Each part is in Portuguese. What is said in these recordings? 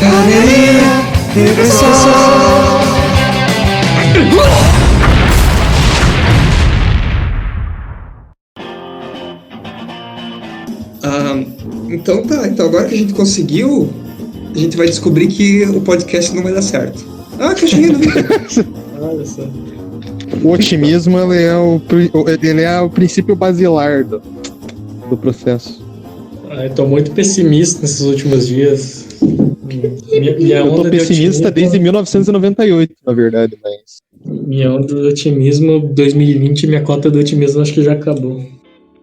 Galeria Reversal. Então tá, então agora que a gente conseguiu, a gente vai descobrir que o podcast não vai dar certo. Cachorrinho do Victor. Olha só. O otimismo ele é o princípio basilar do processo. Eu tô muito pessimista nesses últimos dias. Eu tô pessimista desde 1998, na verdade, mas... Minha onda do otimismo 2020, minha cota do otimismo acho que já acabou.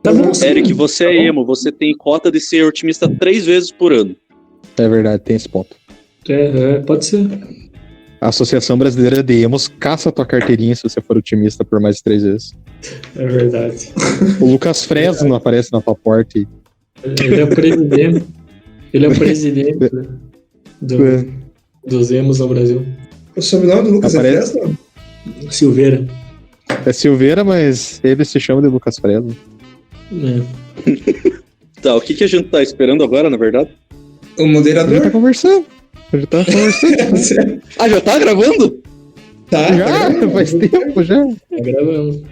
Tá bom, sim. Eric, você é emo, você tem cota de ser otimista 3 vezes por ano. É verdade, tem esse ponto. Pode ser. A Associação Brasileira de Emos caça tua carteirinha se você for otimista por mais de 3 vezes. É verdade. O Lucas Fresno aparece na tua porta. Ele é o presidente. Ele é o presidente dos emos no Brasil. O sobrenome do Lucas é Fresno? Silveira. É Silveira, mas ele se chama de Lucas Fresno. Tá, o que a gente tá esperando agora, na verdade? O moderador. Já tá conversando. Já tá gravando? Tá. Já, faz tempo já. Tá gravando.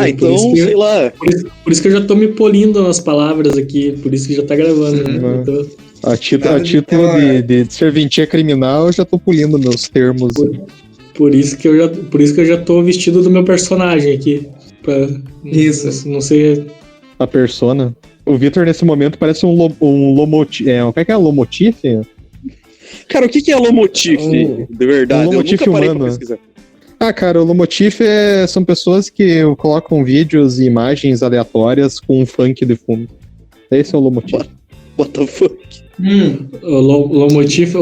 Então, sei lá. Por isso que eu já tô me polindo nas palavras aqui, por isso que já tá gravando. Né? A título de serventia criminal, eu já tô polindo meus termos. Por isso que eu já tô vestido do meu personagem aqui. Isso. Não sei. A persona. O Victor, nesse momento, parece um lomotif. Como é que é? Lomotif? Cara, o que é lomotif? De verdade, lomotif eu nunca parei humano. pra pesquisar. Cara, o lomotif são pessoas que colocam vídeos e imagens aleatórias com um funk de fundo. Esse é o lomotif. What the fuck? O lomotif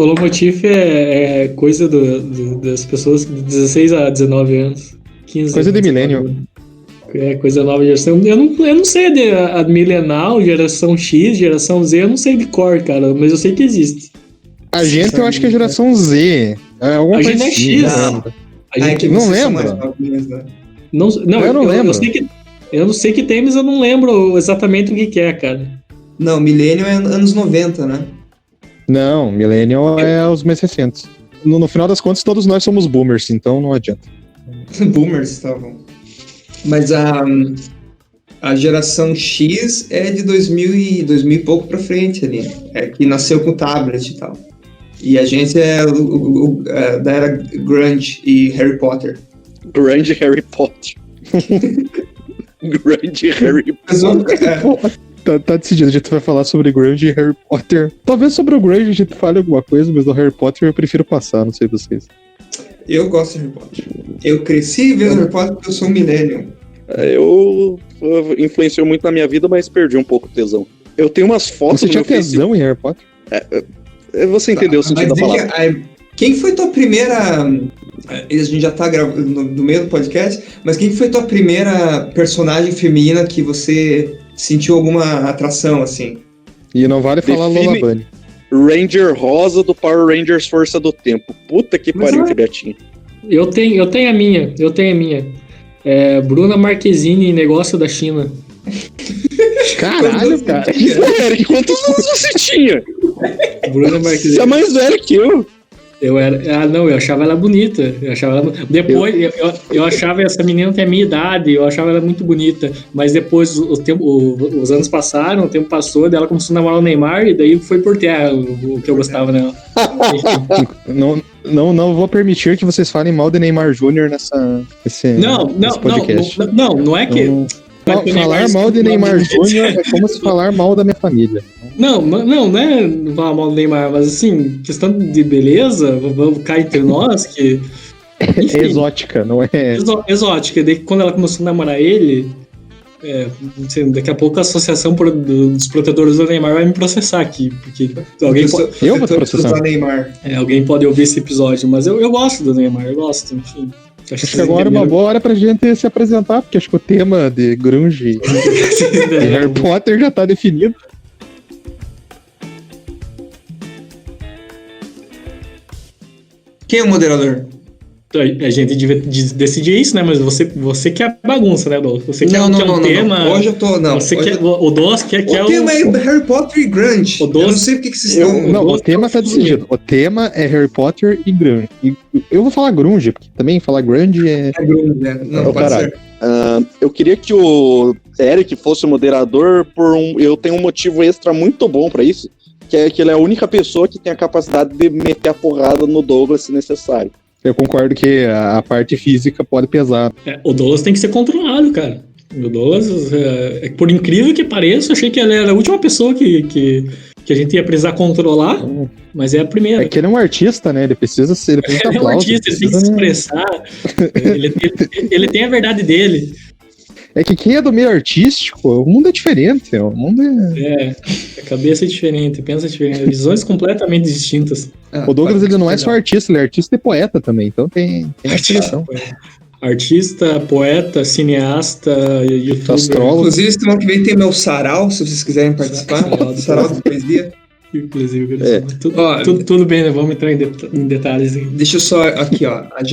é coisa das pessoas de 16 a 19 anos. 15 coisa de millennial. É coisa nova geração. Eu não sei a milenal, geração X, geração Z, eu não sei de cor, cara, mas eu sei que existe. A gente, eu acho que é geração Z. A gente é X. A gente não lembra. Não, eu não lembro. Eu não sei que tem, mas eu não lembro exatamente o que é, cara. Não, millennial é anos 90, né? Não, millennial é os mais recentes. No final das contas, todos nós somos boomers, então não adianta. Boomers, tá bom. Mas a geração X é de 2000 e pouco pra frente ali. É que nasceu com tablet e tal. E a gente é da era grunge e Harry Potter. Grunge Harry Potter. Grunge Harry Potter. Tá decidido, a gente vai falar sobre grunge e Harry Potter. Talvez sobre o grunge a gente fale alguma coisa, mas no Harry Potter eu prefiro passar, não sei vocês. Eu gosto de Harry Potter. Eu cresci vendo Harry Potter porque eu sou um millennial. Eu influenciou muito na minha vida, mas perdi um pouco o tesão. Eu tenho umas fotos. Você tinha tesão em Harry Potter? Você entendeu o sentido da palavra. Quem foi tua primeira... A gente já tá gravando no meio do podcast, mas quem foi tua primeira personagem feminina que você sentiu alguma atração, assim? E não vale falar Lola Bunny. Ranger Rosa do Power Rangers Força do Tempo. Puta que pariu, que Betinho. Eu tenho a minha. Bruna Marquezine, Negócio da China. Caralho, cara. Eric, quantos anos você tinha? Bruna Marquezine. Você é mais velho que eu. Eu achava ela bonita. Depois, eu achava essa menina tem a minha idade, eu achava ela muito bonita. Mas depois os anos passaram, o tempo passou, daí ela começou a namorar o Neymar e daí foi por terra o que eu gostava dela. Não vou permitir que vocês falem mal de Neymar Júnior nesse podcast. Não é que... Falar mal de Neymar Júnior é como se falar mal da minha família. Não é falar mal do Neymar, mas assim, questão de beleza, vamos ficar entre nós, que... Enfim, é exótica, não é... Exótica, daí quando ela começou a namorar ele, daqui a pouco a associação dos protetores do Neymar vai me processar aqui, porque alguém pode... Eu vou te processar. Neymar. Alguém pode ouvir esse episódio, mas eu gosto do Neymar, eu gosto, enfim. Acho que agora é uma boa hora pra gente se apresentar, porque acho que o tema de grunge e Harry Potter já tá definido. Quem é o moderador? A gente devia decidir isso, né? Mas você quer bagunça, né, Douglas? Você quer Não. tema. Hoje eu tô. Não. Você quer, o Douglas quer o tema é Harry Potter e Grunge. Eu não sei porque que vocês estão. Não, o tema tá decidido. O tema é Harry Potter e Grunge. Eu vou falar Grunge, porque também falar Grunge é. É Grunge, né? Não, pode ser. Eu queria que o Eric fosse o moderador eu tenho um motivo extra muito bom pra isso, que é que ele é a única pessoa que tem a capacidade de meter a porrada no Douglas se necessário. Eu concordo que a parte física pode pesar. O Douglas tem que ser controlado, cara. O Douglas, por incrível que pareça, eu achei que ele era a última pessoa que a gente ia precisar controlar, mas é a primeira. É que ele é um artista, né? Ele precisa ser. Ele é um artista, ele tem que se expressar. ele tem a verdade dele. É que quem é do meio artístico, o mundo é diferente. O mundo a cabeça é diferente, pensa diferente, visões completamente distintas. O Douglas, ele não é só artista, ele é artista e poeta também, então tem expressão. Artista, poeta, cineasta, youtuber. Astrólogo. Inclusive, semana que vem tem meu sarau, se vocês quiserem participar. Sarau de poesia. Inclusive, tudo bem, né? Vamos entrar em detalhes aqui. Deixa eu só aqui, ó. A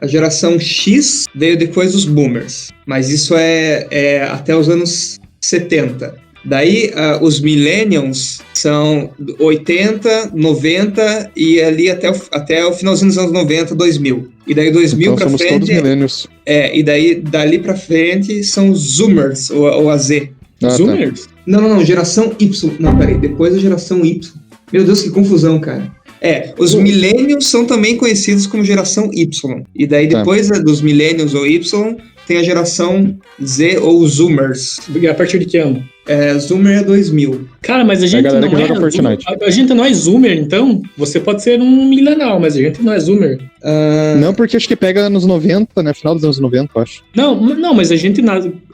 geração X veio depois dos boomers. Mas isso é até os anos 70. Daí, os millennials são 80, 90 e ali até o finalzinho dos anos 90, 2000. E daí 2000 então, pra frente... todos millennials. E daí dali pra frente são os zoomers, ou a Z. Zoomers? Tá. Não, geração Y. Não, peraí, depois da geração Y. Meu Deus, que confusão, cara. Os millennials são também conhecidos como geração Y. E daí depois dos millennials ou Y, tem a geração Z ou zoomers. A partir de que ano? Zoomer é 2000. Cara, mas a gente a gente não é zoomer, então? Você pode ser um milenial, mas a gente não é zoomer. Não, porque acho que pega anos 90, né? Final dos anos 90, eu acho. Não, mas a gente,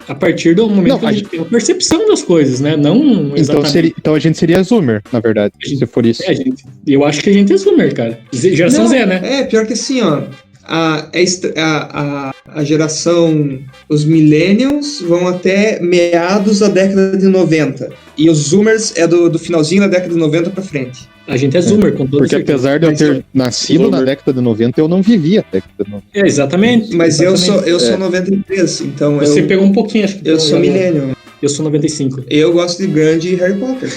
a partir do momento que a gente tem a percepção das coisas, né? Não exatamente. Então a gente seria zoomer, na verdade, se for isso. Eu acho que a gente é zoomer, cara. Geração Z, né? Pior que assim, ó. A geração, os millennials vão até meados da década de 90. E os zoomers é do finalzinho da década de 90 pra frente. A gente é zoomer, com toda certeza. Porque apesar de eu ter nascido na década de 90, eu não vivia a década de 90. Exatamente. Mas eu sou 93, então Você pegou um pouquinho, acho que... Eu sou millennial. Eu sou 95. Eu gosto de Grunge e Harry Potter.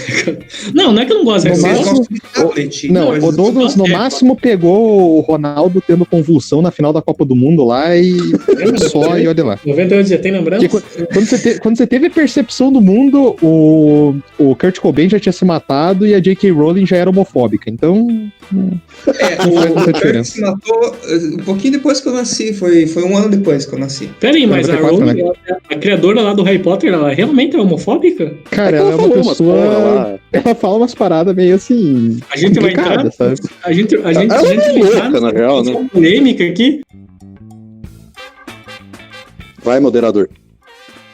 Não é que eu não gosto de Harry Potter. O Douglas, no máximo, pegou o Ronaldo tendo convulsão na final da Copa do Mundo lá e e olha lá. 98 já tem lembrança? Quando você teve percepção do mundo, o Kurt Cobain já tinha se matado e a J.K. Rowling já era homofóbica, então... o Kurt se matou um pouquinho depois que eu nasci, foi um ano depois que eu nasci. Peraí, mas a Rowling, a criadora lá do Harry Potter, ela realmente é homofóbica? Cara, ela é uma pessoa... Ela fala umas paradas meio assim... A gente vai entrar... Sabe? A gente vai entrar na real, né? Polêmica aqui. Vai, moderador.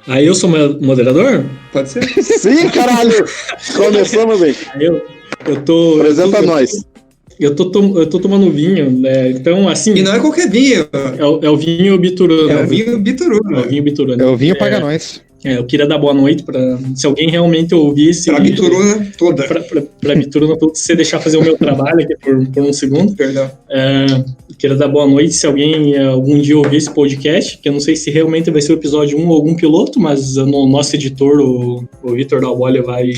Aí eu sou moderador? Pode ser? Sim, caralho! Começamos bem. Apresenta nós. Eu tô tomando vinho, né? Então, assim... E não é qualquer vinho. É o vinho Biturano. É o vinho Biturano. É o vinho Biturano. É o vinho paga nós. Eu queria dar boa noite se alguém realmente ouvisse... Pra Bituruna toda. Pra Bituruna toda, se você deixar fazer o meu trabalho aqui por um segundo. Perdão. Queria dar boa noite se alguém algum dia ouvir esse podcast, que eu não sei se realmente vai ser o episódio 1 ou algum piloto, mas o nosso editor, o Vitor Dalbolha, vai...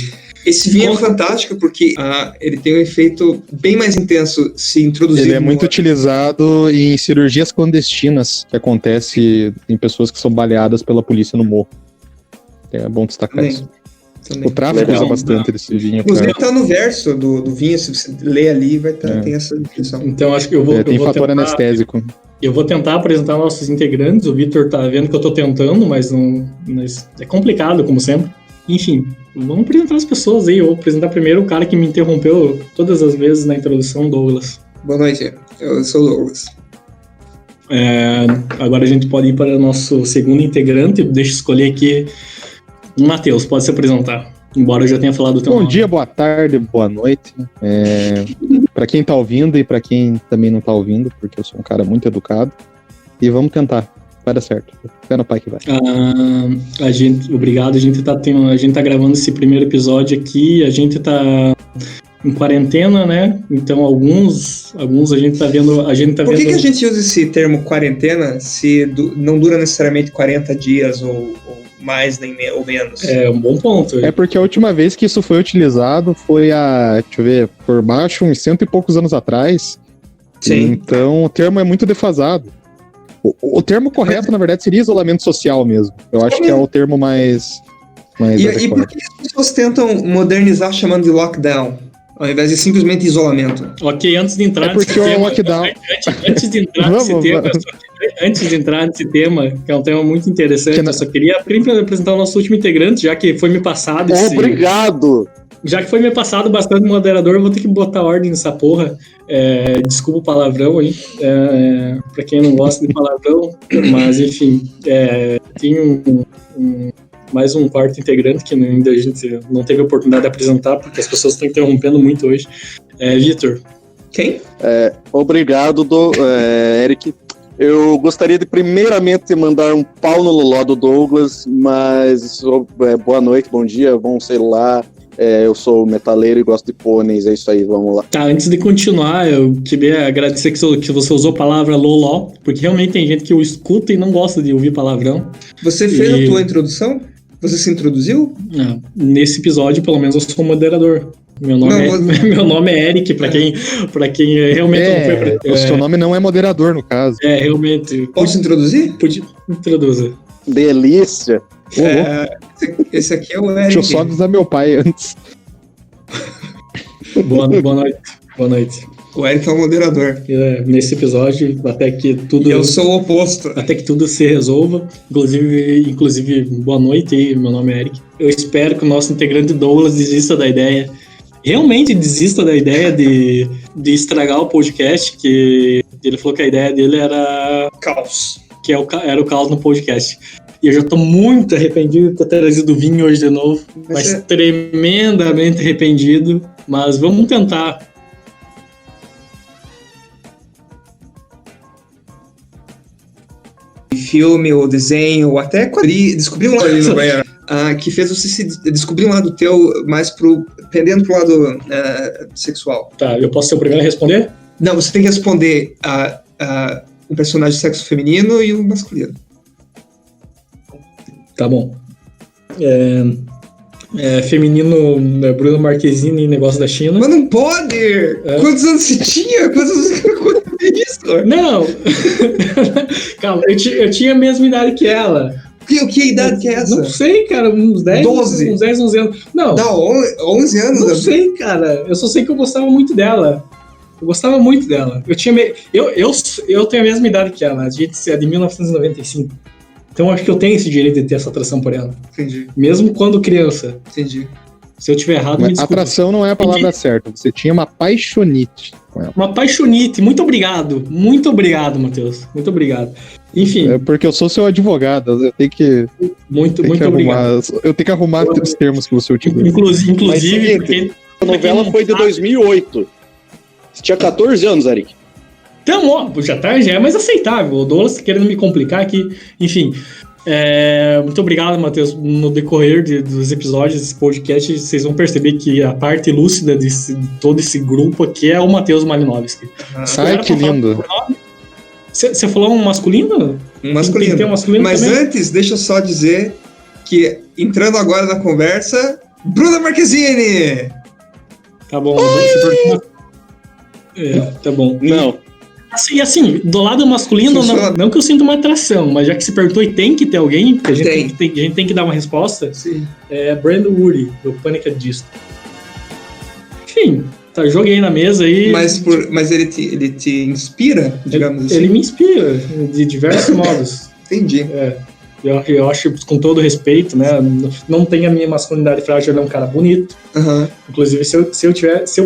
Esse vinho é fantástico porque ele tem um efeito bem mais intenso se introduzir. Ele é muito utilizado em cirurgias clandestinas que acontece em pessoas que são baleadas pela polícia no morro. É bom destacar isso. Também. O tráfico usa bastante desse vinho. Inclusive tá no verso do vinho, se você ler ali, vai tem essa descrição. Então acho que eu vou... tem fator anestésico. Eu vou tentar apresentar nossos integrantes. O Vitor tá vendo que eu tô tentando, mas é complicado, como sempre. Enfim, vamos apresentar as pessoas aí. Eu vou apresentar primeiro o cara que me interrompeu todas as vezes na introdução, Douglas. Boa noite, eu sou o Douglas. Agora a gente pode ir para o nosso segundo integrante. Deixa eu escolher aqui. Matheus, pode se apresentar. Embora eu já tenha falado o teu nome. Bom dia, boa tarde, boa noite. Para quem tá ouvindo e para quem também não tá ouvindo, porque eu sou um cara muito educado. E vamos tentar. Vai dar certo. Fé no pai que vai. Obrigado. A gente tá gravando esse primeiro episódio aqui. A gente tá em quarentena, né? Então alguns a gente tá vendo. Por que a gente usa esse termo quarentena se não dura necessariamente 40 dias ou mais ou menos? É um bom ponto. É porque a última vez que isso foi utilizado foi deixa eu ver, por baixo, uns 100 e poucos anos atrás. Sim. Então o termo é muito defasado. O termo correto, na verdade, seria isolamento social mesmo. Eu acho que é o termo mais E por que as pessoas tentam modernizar chamando de lockdown, ao invés de simplesmente isolamento? Ok, antes de entrar nesse tema... Lockdown... Antes de entrar nesse tema, que é um tema muito interessante, eu só queria apresentar o nosso último integrante, já que foi me passado... Obrigado! Já que foi me passado bastante moderador, eu vou ter que botar ordem nessa porra. Desculpa o palavrão aí, pra quem não gosta de palavrão, mas enfim, tem mais um quarto integrante que ainda a gente não teve a oportunidade de apresentar, porque as pessoas estão interrompendo muito hoje. Vitor. Quem? Obrigado, Eric. Eu gostaria de primeiramente mandar um pau no loló do Douglas, mas boa noite, bom dia, bom sei lá. Eu sou metaleiro e gosto de pôneis, é isso aí, vamos lá. Tá, antes de continuar, eu queria agradecer que você usou a palavra loló, porque realmente tem gente que eu escuta e não gosta de ouvir palavrão. Você fez a tua introdução? Você se introduziu? Não, nesse episódio, pelo menos, eu sou moderador. Meu nome é Eric, pra quem realmente não foi pra... O seu nome não é moderador, no caso. Realmente. Posso introduzir? Introduzir. Delícia! Esse aqui é o Eric. Deixa eu só avisar meu pai antes. Boa noite. O Eric é o moderador. Nesse episódio, até que tudo... E eu sou o oposto. Até que tudo se resolva. Inclusive, boa noite aí, meu nome é Eric. Eu espero que o nosso integrante Douglas desista da ideia. Realmente desista da ideia de estragar o podcast, que ele falou que a ideia dele era... Caos. Que era o caos no podcast. E eu já tô muito arrependido de ter trazido vinho hoje de novo. Mas tremendamente arrependido. Mas vamos tentar. Filme, ou desenho, ou até descobri um lado ali no banheiro. Que fez você se descobrir um lado teu mais pendendo pro lado sexual. Tá, eu posso ser o primeiro a responder? Não, você tem que responder o personagem de sexo feminino e o masculino. Tá bom. Feminino, Bruno Marquezine, negócio da China. Mas não pode! Quantos anos você tinha? Quantos anos isso? Não! Calma, eu tinha a mesma idade que ela. Que idade que é essa? Não sei, cara, uns 10, 12. Uns 10, 11 anos. Não, 11 anos? Não sei, cara. Eu só sei que eu gostava muito dela. Eu tenho a mesma idade que ela. A gente é de 1995. Então acho que eu tenho esse direito de ter essa atração por ela. Entendi. Mesmo quando criança. Entendi. Se eu tiver errado, me desculpa. Atração não é a palavra certa. Você tinha uma paixonite com ela. Uma paixonite. Muito obrigado. Muito obrigado, Matheus. Muito obrigado. Enfim. É porque eu sou seu advogado. Eu tenho que... Muito obrigado. Eu tenho que arrumar os termos que você utilizou. Inclusive... A novela foi de 2008. Você tinha 14 anos, Eric. Então, já é mais aceitável. O Douglas querendo me complicar aqui. Enfim, muito obrigado, Matheus. No decorrer dos episódios desse podcast, vocês vão perceber que a parte lúcida de todo esse grupo aqui é o Matheus Malinovski. Ai, que lindo. Você falou um masculino? Um masculino. Tem um masculino. Mas também? Antes, deixa eu só dizer que, entrando agora na conversa, Bruna Marquezine! Tá bom. Tá bom. Não. Assim, do lado masculino, não que eu sinta uma atração, mas já que você perguntou e tem que ter alguém, que a gente tem que dar uma resposta, sim. Brandon Woody, do Panic! At Disco. Enfim, joguei na mesa aí. Mas ele te inspira, digamos assim? Ele me inspira, de diversos modos. Entendi. Eu acho, com todo respeito, né? Não tem a minha masculinidade frágil, ele é um cara bonito. Uhum. Inclusive, se eu tivesse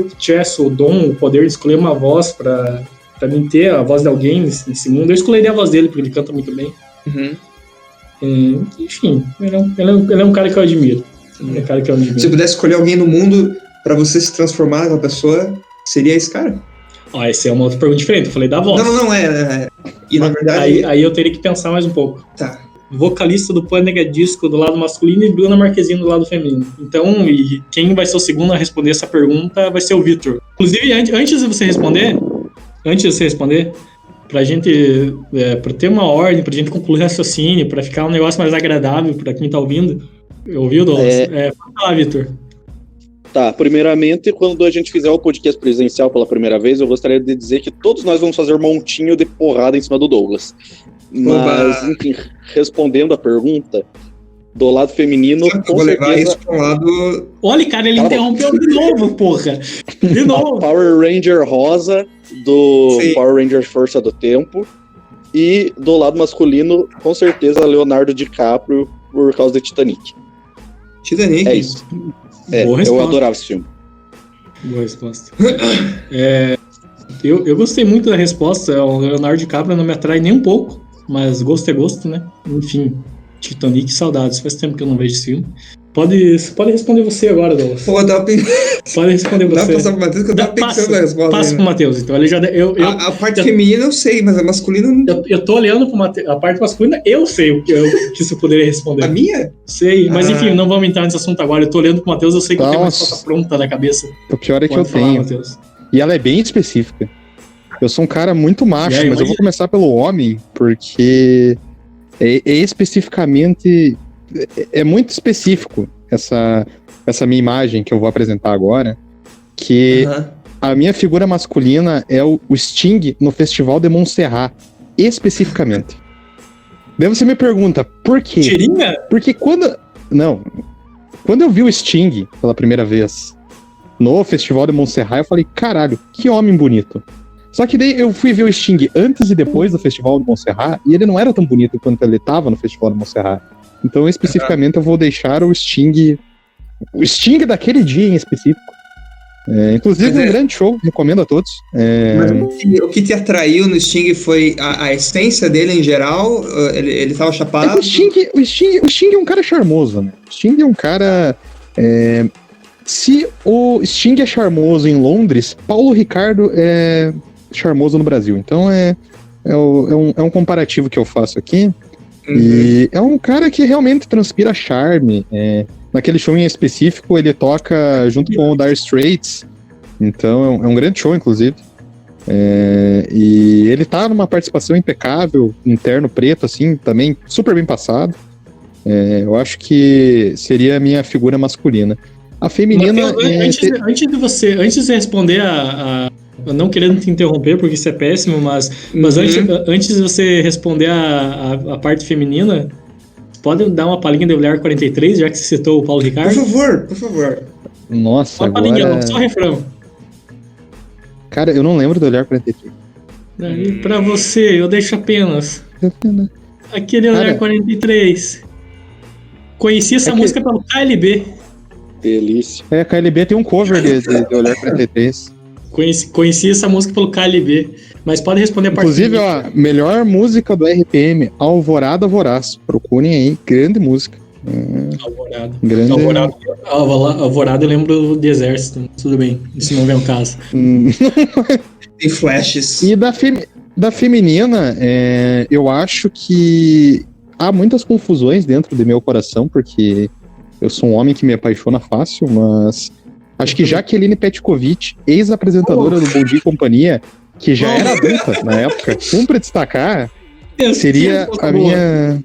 o dom, o poder de escolher uma voz pra mim ter a voz de alguém nesse mundo, eu escolheria a voz dele, porque ele canta muito bem. Uhum. Enfim, ele é um cara que eu admiro. Se você pudesse escolher alguém no mundo pra você se transformar numa pessoa, seria esse cara? Essa é uma outra pergunta diferente. Eu falei da voz. Não, E na verdade... Aí eu teria que pensar mais um pouco. Tá. vocalista do Pâniga Disco do lado masculino e Bruna Marquezine do lado feminino. Então, e quem vai ser o segundo a responder essa pergunta vai ser o Vitor. Inclusive, antes de você responder, pra gente, pra ter uma ordem, pra gente concluir o raciocínio, pra ficar um negócio mais agradável pra quem tá ouvindo, ouviu, Douglas? Pode falar, Vitor. Tá, primeiramente, quando a gente fizer o podcast presencial pela primeira vez, eu gostaria de dizer que todos nós vamos fazer um montinho de porrada em cima do Douglas. Mas, enfim, respondendo a pergunta, do lado feminino, com vou certeza... levar isso pro lado... Olha, cara, ele interrompeu de novo, porra! De novo! A Power Ranger rosa do Sim. Power Ranger Força do Tempo. E do lado masculino, com certeza, Leonardo DiCaprio, por causa de Titanic. Titanic. É isso. Boa Eu resposta. adorava esse filme. Boa resposta. Eu gostei muito da resposta. O Leonardo DiCaprio não me atrai nem um pouco, mas gosto é gosto, né? Enfim, Titanic, saudades. Faz tempo que eu não vejo esse filme. Pode responder você agora, Douglas. Pô, Pode responder dá pra você. passar pro Matheus que eu tava pensando na resposta. Passa ainda. pro Matheus, então. Ele já, A parte feminina eu sei, mas a masculina não. eu tô olhando pro Matheus. A parte masculina, eu sei o que isso eu poderia responder. A minha? Sei, mas enfim, não vamos entrar nesse assunto agora. Eu tô olhando pro Matheus, eu sei que eu tenho uma Nossa. resposta pronta na cabeça. O pior é que Pode eu falar, tenho. Matheus. E ela é bem específica. Eu sou um cara muito macho, mas eu vou começar pelo homem, porque é especificamente... É muito específico essa minha imagem que eu vou apresentar agora, que a minha figura masculina é o Sting no Festival de Montserrat, especificamente. Daí você me pergunta, por quê? Tirinha? Porque quando eu vi o Sting pela primeira vez no Festival de Montserrat, eu falei, caralho, que homem bonito. Só que daí eu fui ver o Sting antes e depois do Festival de Montserrat, e ele não era tão bonito quanto ele estava no Festival de Montserrat. Então, especificamente, eu vou deixar o Sting daquele dia em específico. Inclusive, um grande show, recomendo a todos. Mas o que te atraiu no Sting foi a essência dele em geral? Ele tava chapado? O Sting é um cara charmoso, né? O Sting é um cara... se o Sting é charmoso em Londres, Paulo Ricardo é charmoso no Brasil. Então, é um comparativo que eu faço aqui. E é um cara que realmente transpira charme. Naquele show em específico, ele toca junto com o Dire Straits. Então, é um grande show, inclusive. E ele tá numa participação impecável, interno preto, assim, também super bem passado. Eu acho que seria a minha figura masculina. A feminina... Mateus, antes de você responder eu não querendo te interromper, porque isso é péssimo, mas antes de você responder a parte feminina, pode dar uma palhinha de Olhar 43, já que você citou o Paulo Ricardo? Por favor. Nossa, uma palhinha, não, só refrão. Cara, eu não lembro do Olhar 43. E pra você, eu deixo apenas aquele Olhar 43. Conheci essa música pelo KLB. Delícia. A KLB tem um cover de Olhar 43. Conheci essa música pelo KLB, mas pode responder a parte. Inclusive, melhor música do RPM, Alvorada Voraz. Procurem aí, grande música. Alvorada. Grande... Alvorada eu lembro do Exército, tudo bem, isso não vem ao caso. Tem flashes. E da feminina, eu acho que há muitas confusões dentro do meu coração, porque eu sou um homem que me apaixona fácil, mas... Acho que Jaqueline Petkovic, ex-apresentadora do Bom Dia e Companhia, que já era adulta na época, cumpre destacar, seria a minha...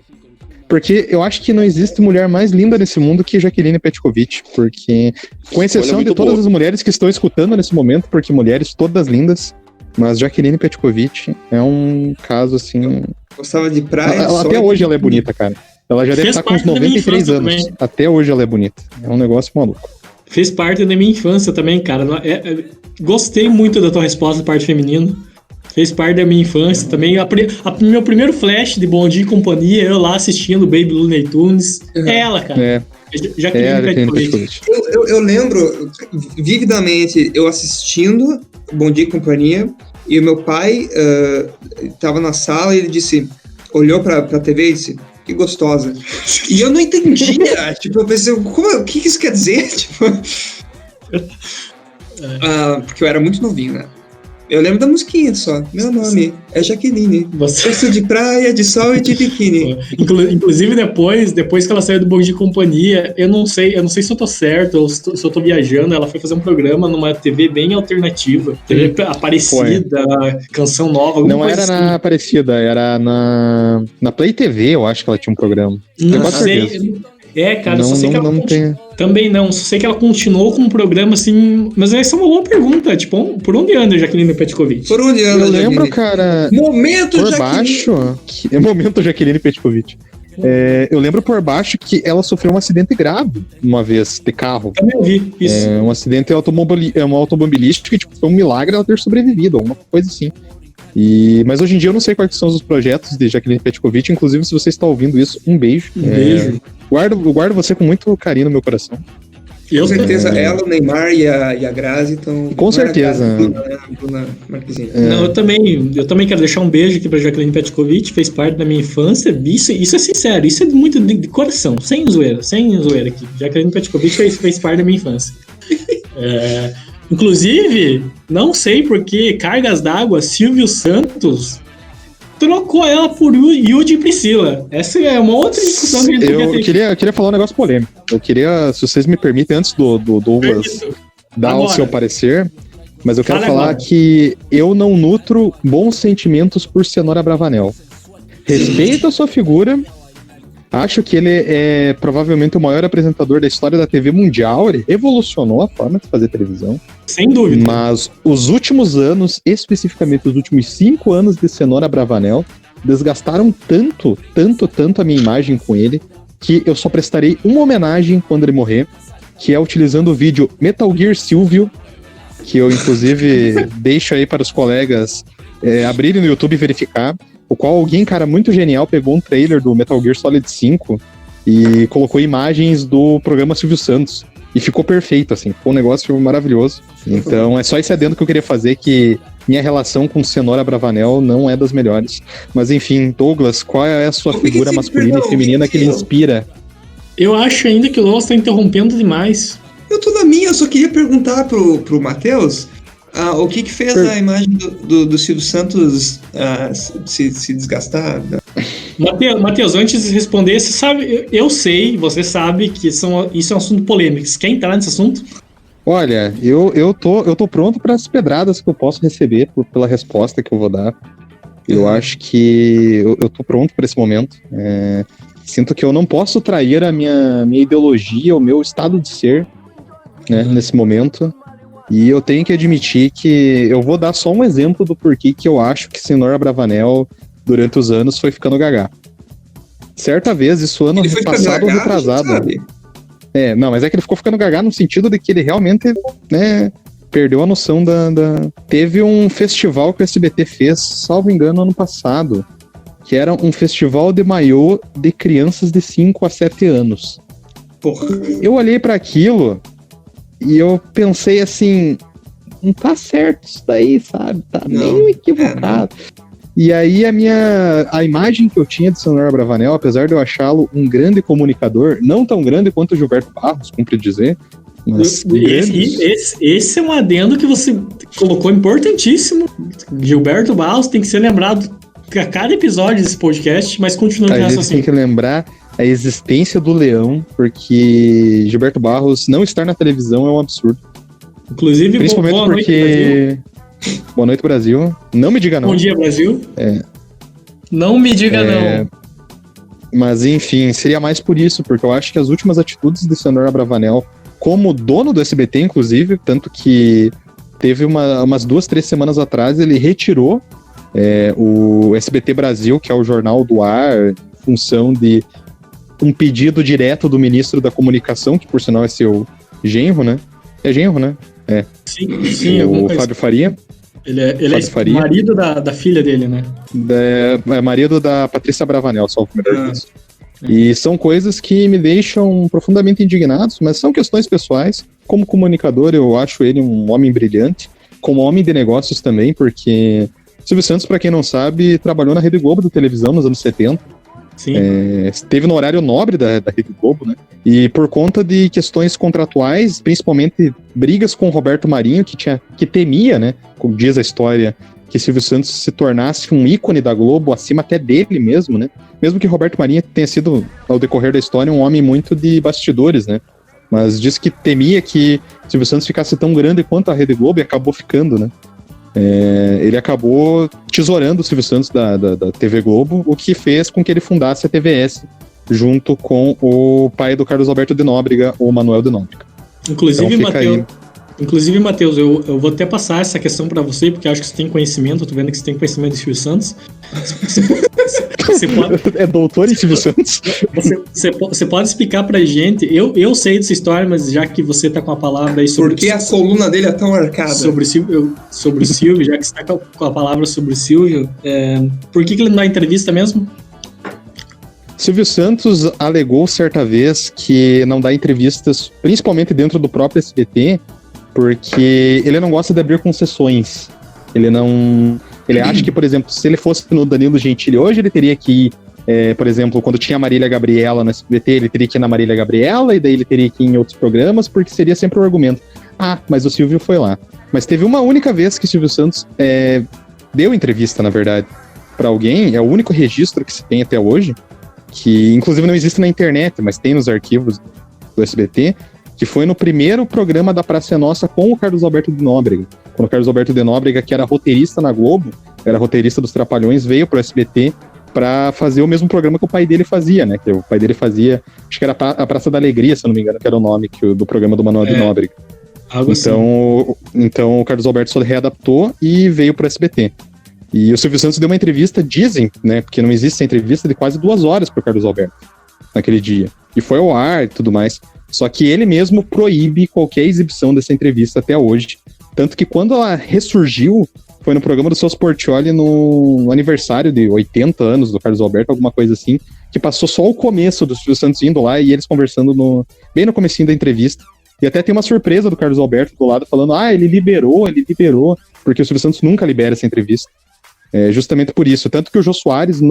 Porque eu acho que não existe mulher mais linda nesse mundo que Jaqueline Petkovic, porque, com exceção de todas as mulheres que estão escutando nesse momento, porque mulheres todas lindas, mas Jaqueline Petkovic é um caso, assim... Gostava de praia. Até hoje ela é bonita, cara. Ela já deve estar com uns 93 anos. Também. Até hoje ela é bonita. É um negócio maluco. Fez parte da minha infância também, cara. Gostei muito da tua resposta da parte feminina. Fez parte da minha infância também. Meu primeiro flash de Bom Dia e Companhia, eu lá assistindo Baby Looney Tunes. É ela, cara. Eu lembro vividamente eu assistindo Bom Dia e Companhia, e o meu pai tava na sala e ele disse, olhou pra TV e disse, que gostosa. E eu não entendia, tipo, eu pensei, o que isso quer dizer? Tipo, porque eu era muito novinho, né? Eu lembro da musiquinha só. Meu nome é Jaqueline. Você... Gosto de praia, de sol e de biquíni. Inclusive, depois que ela saiu do Bom Dia e Companhia, eu não sei se eu tô certo ou se eu tô viajando. Ela foi fazer um programa numa TV bem alternativa. TV Aparecida, Canção Nova, alguma Não coisa era assim. na Aparecida, era na Play TV, eu acho que ela tinha um programa. Não quase sei. certeza. Cara, Não, só sei que ela não tem. também não, só sei que ela continuou com um programa assim. Mas essa é uma boa pergunta. Tipo, por onde anda a Jaqueline Petkovic? Por onde anda, Eu lembro, Jaqueline? cara, Momento, por Jaqueline. baixo. É momento Jaqueline Petkovic. Eu lembro por baixo que ela sofreu um acidente grave uma vez de carro. Também ouvi isso. Um acidente automobilístico que tipo, foi um milagre ela ter sobrevivido, alguma coisa assim. Mas hoje em dia eu não sei quais são os projetos de Jaqueline Petkovic. Inclusive, se você está ouvindo isso, um beijo. Beijo. Guardo você com muito carinho no meu coração. Com certeza, ela, o Neymar e a Grazi estão... Com certeza. Bruna Marquezine. Não, eu também quero deixar um beijo aqui pra Jaqueline Petkovic, fez parte da minha infância. Isso é sincero, isso é muito de coração, sem zoeira aqui. Jaqueline Petkovic fez parte da minha infância. Inclusive, não sei por que Cargas d'Água, Silvio Santos trocou ela por Yudi e Priscila. Essa é uma outra discussão que a gente Eu queria falar um negócio polêmico. Eu queria, se vocês me permitem, antes do Douglas dar o seu parecer, mas eu quero falar que eu não nutro bons sentimentos por Cenoura Bravanel. Respeito a sua figura. Acho que ele é provavelmente o maior apresentador da história da TV mundial. Ele revolucionou a forma de fazer televisão. Sem dúvida. Mas os últimos anos, especificamente os últimos 5 anos de Cenoura Bravanel, desgastaram tanto a minha imagem com ele, que eu só prestarei uma homenagem quando ele morrer, que é utilizando o vídeo Metal Gear Silvio, que eu inclusive deixo aí para os colegas abrirem no YouTube e verificar, o qual alguém, cara, muito genial, pegou um trailer do Metal Gear Solid 5 e colocou imagens do programa Silvio Santos. E ficou perfeito, assim, foi um negócio maravilhoso. Então é só esse adendo que eu queria fazer, que minha relação com Cenoura Bravanel não é das melhores. Mas enfim, Douglas, qual é a sua figura masculina e feminina que lhe inspira? Eu acho ainda que o Lolas tá interrompendo demais. Eu tô na minha, eu só queria perguntar pro Matheus o que fez a imagem do Silvio Santos se desgastar. Matheus, antes de responder, você sabe, você sabe que isso é um assunto polêmico. Você quer entrar nesse assunto? Olha, eu tô pronto para as pedradas que eu posso receber pela resposta que eu vou dar. Eu acho que eu tô pronto para esse momento. Sinto que eu não posso trair a minha ideologia, o meu estado de ser, né, nesse momento. E eu tenho que admitir que eu vou dar só um exemplo do porquê que eu acho que Cenoura Bravanel, durante os anos, foi ficando gaga. Certa vez, isso ano passado ou retrasado. Não, mas é que ele ficou ficando gaga no sentido de que ele realmente, né, perdeu a noção Teve um festival que o SBT fez, salvo engano, ano passado, que era um festival de maiô de crianças de 5 a 7 anos. Porra. Eu olhei para aquilo e eu pensei assim, não tá certo isso daí, sabe? Tá meio equivocado. E aí a imagem que eu tinha de Cenoura Bravanel, apesar de eu achá-lo um grande comunicador, não tão grande quanto o Gilberto Barros, cumpre dizer, mas esse é um adendo que você colocou importantíssimo. Gilberto Barros tem que ser lembrado a cada episódio desse podcast, mas continua nessa assim. A gente tem que lembrar a existência do leão, porque Gilberto Barros não estar na televisão é um absurdo. Inclusive, principalmente boa porque... Boa noite, Brasil. Não me diga não. Bom dia, Brasil. Não me diga não. Mas, enfim, seria mais por isso, porque eu acho que as últimas atitudes de Cenoura Bravanel, como dono do SBT, inclusive, tanto que teve umas 2-3 semanas atrás, ele retirou o SBT Brasil, que é o jornal do ar, em função de um pedido direto do ministro da Comunicação, que por sinal é seu genro, né? É genro, né? Sim, o Fábio Faria. Ele é marido da filha dele, né? Marido da Patrícia Bravanel, só o melhor disso. E são coisas que me deixam profundamente indignados, mas são questões pessoais. Como comunicador, eu acho ele um homem brilhante. Como homem de negócios também, porque Silvio Santos, para quem não sabe, trabalhou na Rede Globo da televisão nos anos 70. Sim. Esteve no horário nobre da Rede Globo, né? E por conta de questões contratuais, principalmente brigas com o Roberto Marinho, que temia, né? Como diz a história, que Silvio Santos se tornasse um ícone da Globo, acima até dele mesmo, né? Mesmo que Roberto Marinho tenha sido, ao decorrer da história, um homem muito de bastidores, né? Mas diz que temia que Silvio Santos ficasse tão grande quanto a Rede Globo e acabou ficando, né? Ele acabou tesourando o Silvio Santos da TV Globo, o que fez com que ele fundasse a TVS, junto com o pai do Carlos Alberto de Nóbrega, o Manuel de Nóbrega. Inclusive, Matheus, eu vou até passar essa questão para você, porque eu acho que você tem conhecimento, eu tô vendo que você tem conhecimento de Silvio Santos. Você pode... É doutor em Silvio Santos? Você pode explicar pra gente, eu sei dessa história, mas já que você tá com a palavra aí sobre... Por que a coluna dele é tão arcada? Sobre o Silvio, já que você tá com a palavra sobre o Silvio, por que ele não dá entrevista mesmo? Silvio Santos alegou certa vez que não dá entrevistas, principalmente dentro do próprio SBT, porque ele não gosta de abrir concessões. Ele acha que, por exemplo, se ele fosse no Danilo Gentili hoje, ele teria que ir, por exemplo, quando tinha a Marília Gabriela no SBT, ele teria que ir na Marília Gabriela, e daí ele teria que ir em outros programas, porque seria sempre o argumento. Mas o Silvio foi lá. Mas teve uma única vez que o Silvio Santos deu entrevista, na verdade, para alguém, é o único registro que se tem até hoje, que inclusive não existe na internet, mas tem nos arquivos do SBT, que foi no primeiro programa da Praça é Nossa com o Carlos Alberto de Nóbrega. Quando o Carlos Alberto de Nóbrega, que era roteirista na Globo, era roteirista dos Trapalhões, veio pro SBT para fazer o mesmo programa que o pai dele fazia, né? Que o pai dele fazia, acho que era a Praça da Alegria, se eu não me engano, que era o nome do programa do Manuel de Nóbrega. Então o Carlos Alberto só readaptou e veio pro SBT. E o Silvio Santos deu uma entrevista, dizem, né? Porque não existe essa entrevista, de quase 2 horas pro Carlos Alberto naquele dia. E foi ao ar e tudo mais. Só que ele mesmo proíbe qualquer exibição dessa entrevista até hoje. Tanto que quando ela ressurgiu, foi no programa do Celso Portiolli no aniversário de 80 anos do Carlos Alberto, alguma coisa assim, que passou só o começo do Silvio Santos indo lá e eles conversando bem no comecinho da entrevista. E até tem uma surpresa do Carlos Alberto do lado falando, ele liberou, porque o Silvio Santos nunca libera essa entrevista. Justamente por isso. Tanto que o Jô Soares,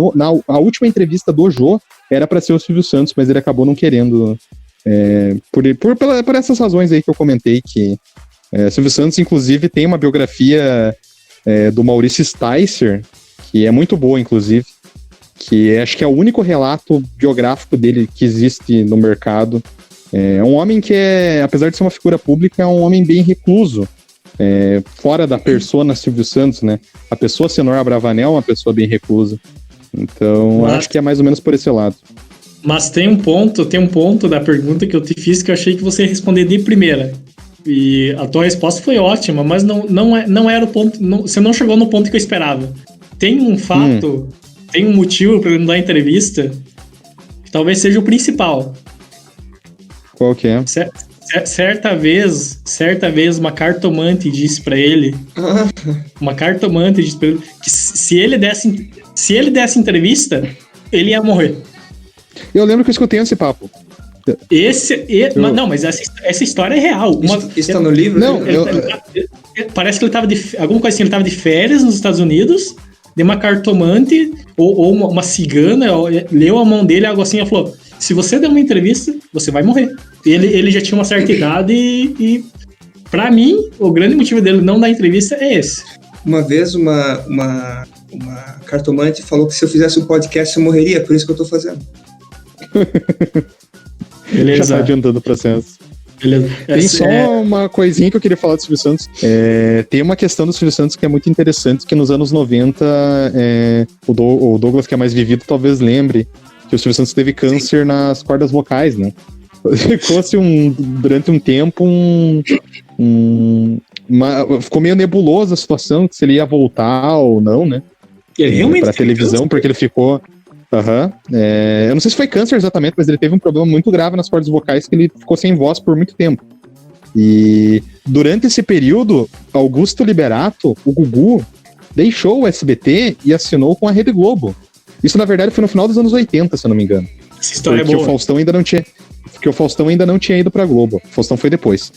a última entrevista do Jô, era para ser o Silvio Santos, mas ele acabou não querendo... Por essas razões aí que eu comentei, que Silvio Santos, inclusive, tem uma biografia do Maurício Sticer, que é muito boa, inclusive, que acho que é o único relato biográfico dele que existe no mercado. É um homem que apesar de ser uma figura pública, é um homem bem recluso, fora da persona Silvio Santos, né? A pessoa Senhor Abravanel é uma pessoa bem reclusa. Então, acho que é mais ou menos por esse lado. Mas tem um ponto da pergunta que eu te fiz que eu achei que você ia responder de primeira. E a tua resposta foi ótima, mas não era o ponto. Você não chegou no ponto que eu esperava. Tem um fato, tem um motivo para ele não dar entrevista, que talvez seja o principal. Qual que é? Certa vez, uma cartomante disse pra ele. Que se ele desse entrevista, ele ia morrer. Eu lembro que eu escutei esse papo. Mas essa história é real. Isso tá no livro? Não, parece que ele tava alguma coisa assim, ele tava de férias nos Estados Unidos, de uma cartomante ou uma cigana, leu a mão dele, algo assim, e falou: se você der uma entrevista, você vai morrer. Ele já tinha uma certa idade e pra mim, o grande motivo dele não dar entrevista é esse. Uma vez uma cartomante falou que se eu fizesse um podcast eu morreria, por isso que eu tô fazendo. Beleza. Já tá adiantando o processo. Beleza. Tem só uma coisinha que eu queria falar do Silvio Santos. Tem uma questão do Silvio Santos que é muito interessante, que nos anos 90, o Douglas, que é mais vivido, talvez lembre que o Silvio Santos teve câncer nas cordas vocais, né? Ficou-se durante um tempo ficou meio nebulosa a situação, se ele ia voltar ou não, né? Ele realmente pra televisão, câncer? Porque ele ficou... eu não sei se foi câncer exatamente, mas ele teve um problema muito grave nas cordas vocais, que ele ficou sem voz por muito tempo. E durante esse período, Augusto Liberato, o Gugu, deixou o SBT e assinou com a Rede Globo. Isso, na verdade, foi no final dos anos 80, se eu não me engano. Essa história porque é boa. O Faustão ainda não tinha ido pra Globo. O Faustão foi depois.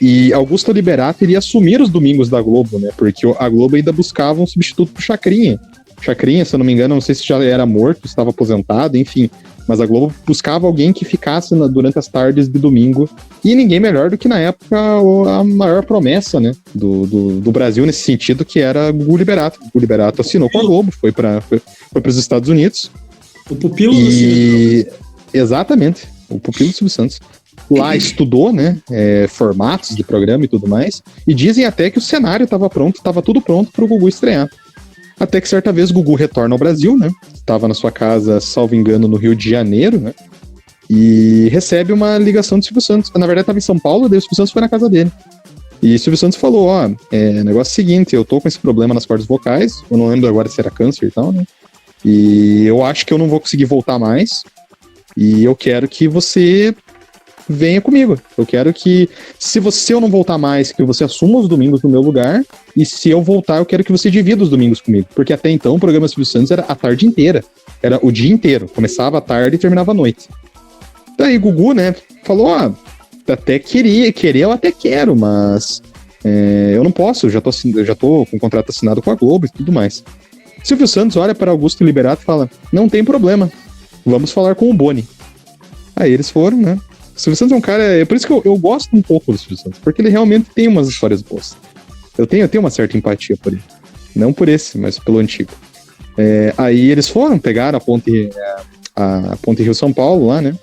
E Augusto Liberato iria assumir os domingos da Globo, né? Porque a Globo ainda buscava um substituto pro Chacrinha. Chacrinha, se eu não me engano, não sei se já era morto, estava aposentado, enfim. Mas a Globo buscava alguém que ficasse durante as tardes de domingo. E ninguém melhor do que, na época, a maior promessa, né, do Brasil nesse sentido, que era Gugu Liberato. Gugu Liberato assinou com a Globo, foi para os Estados Unidos. O pupilo do Silvio Santos. Exatamente, o pupilo do Silvio Santos. Lá estudou, né, formatos de programa e tudo mais. E dizem até que o cenário estava pronto, estava tudo pronto para o Gugu estrear. Até que certa vez Gugu retorna ao Brasil, né? Estava na sua casa, salvo engano, no Rio de Janeiro, né? E recebe uma ligação do Silvio Santos. Na verdade, estava em São Paulo, daí o Silvio Santos foi na casa dele. E o Silvio Santos falou, negócio seguinte, eu tô com esse problema nas cordas vocais, eu não lembro agora se era câncer e tal, né? E eu acho que eu não vou conseguir voltar mais, e eu quero que você venha comigo. Eu quero que, se eu não voltar mais, que você assuma os domingos no meu lugar, e se eu voltar, eu quero que você divida os domingos comigo. Porque até então o programa Silvio Santos era a tarde inteira. Era o dia inteiro. Começava à tarde e terminava à noite. Daí Gugu, né, falou, até querer, eu até quero, mas eu não posso, eu já tô com o contrato assinado com a Globo e tudo mais. Silvio Santos olha para Augusto Liberato e fala, não tem problema, vamos falar com o Boni. Aí eles foram, né. O Silvio Santos é um cara... É por isso que eu gosto um pouco do Silvio Santos, porque ele realmente tem umas histórias boas. Eu tenho uma certa empatia por ele. Não por esse, mas pelo antigo. Aí eles foram, pegaram a Ponte Rio-São Paulo lá, né?